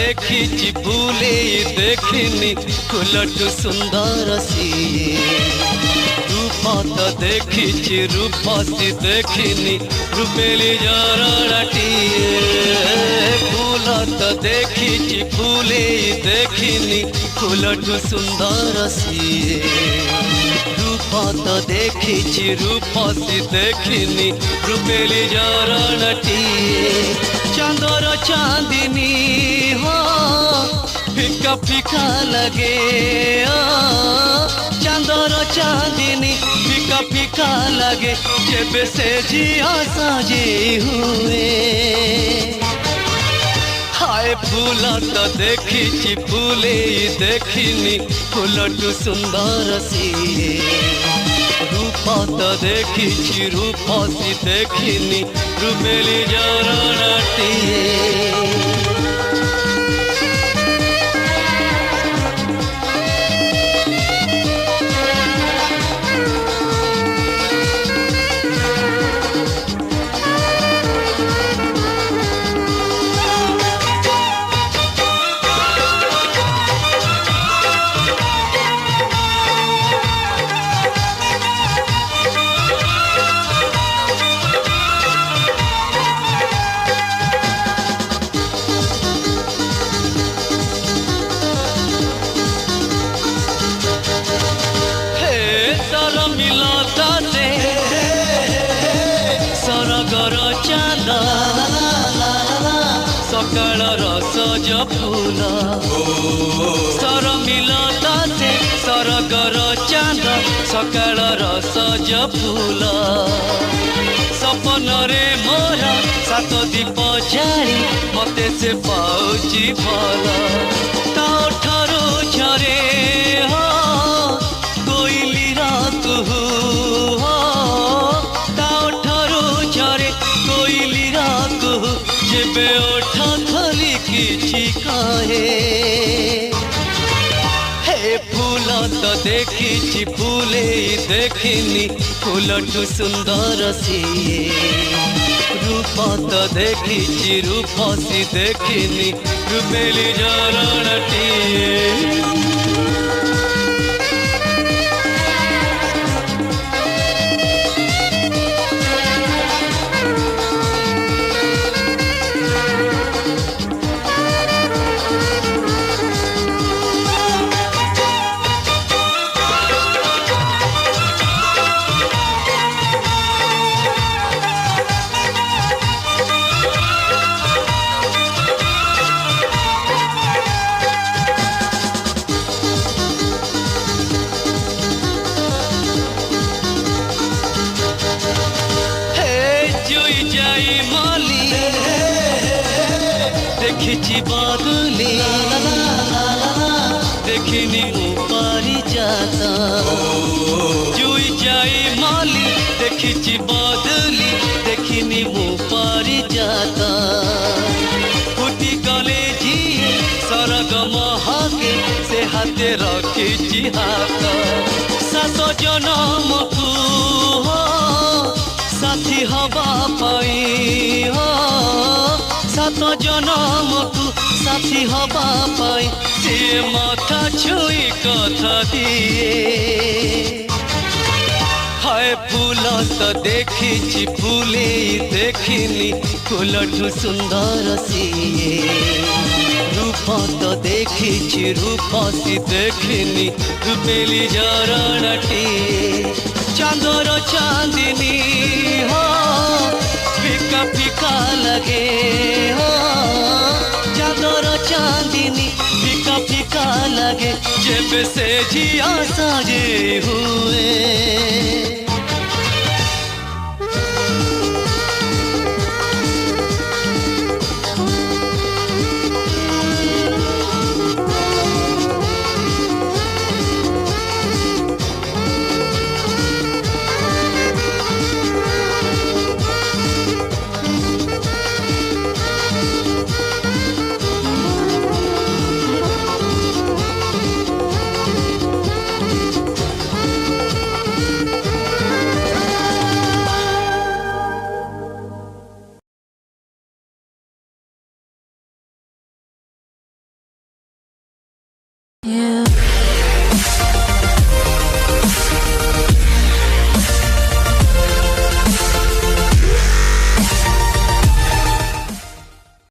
देखी फूले देखनी फूलटू सुंदर सी रूप तो देखी रूपसी देखनी रूपेली जरटी फूल तो देखी फूले देखनी फूलटू सुंदर सी रूप तो देखी रूपसी देखनी रूपेली जरटी चांदर चांदनी हो फिका फिका लगे चांदर चांदनी फिका फिका लगे जब से जिया साजे हुए हाय फूल तो देखी फूले देखनी फूलटू सुंदर सी रूप तो देखी रूपसी देखनी रूपेली जरटी सकाल रसज फूल सर मिलता से सरगर चांद सकाल रसज फूल सपन रे मोरा सात दीप जारी मते से पाउची भल ता ठारो झरे हो कोइली रात हो ता ठारो झरे कोइली रात जेबे ओठा खोली किछि कहे हे फूल तो देखी फूले देखनी फूलटू सुंदर सी रूप तो देखी रूपसी देखनी रूपेली जरटी देखी बादली देखनी ऊपरी जाता जुई जाई माली देखी बादली देखनी ऊपरी जाता फुटी गले जी सरग महाके से हाथे रखी हाथ सात जनम को साथी हवा पाई हो सात जनम को साथी हवा पाई से माथा छुई कथा दिए हाय फूल तो देखी फूले देखनी फूलटू सुंदर सी रूप तो देखी रूपसी देखनी रूपेली जरटी चांदर चांदनी हो फिका फिका लगे हो चादर चांदनी फिका फिका लगे जब से जिया साजे हुए you.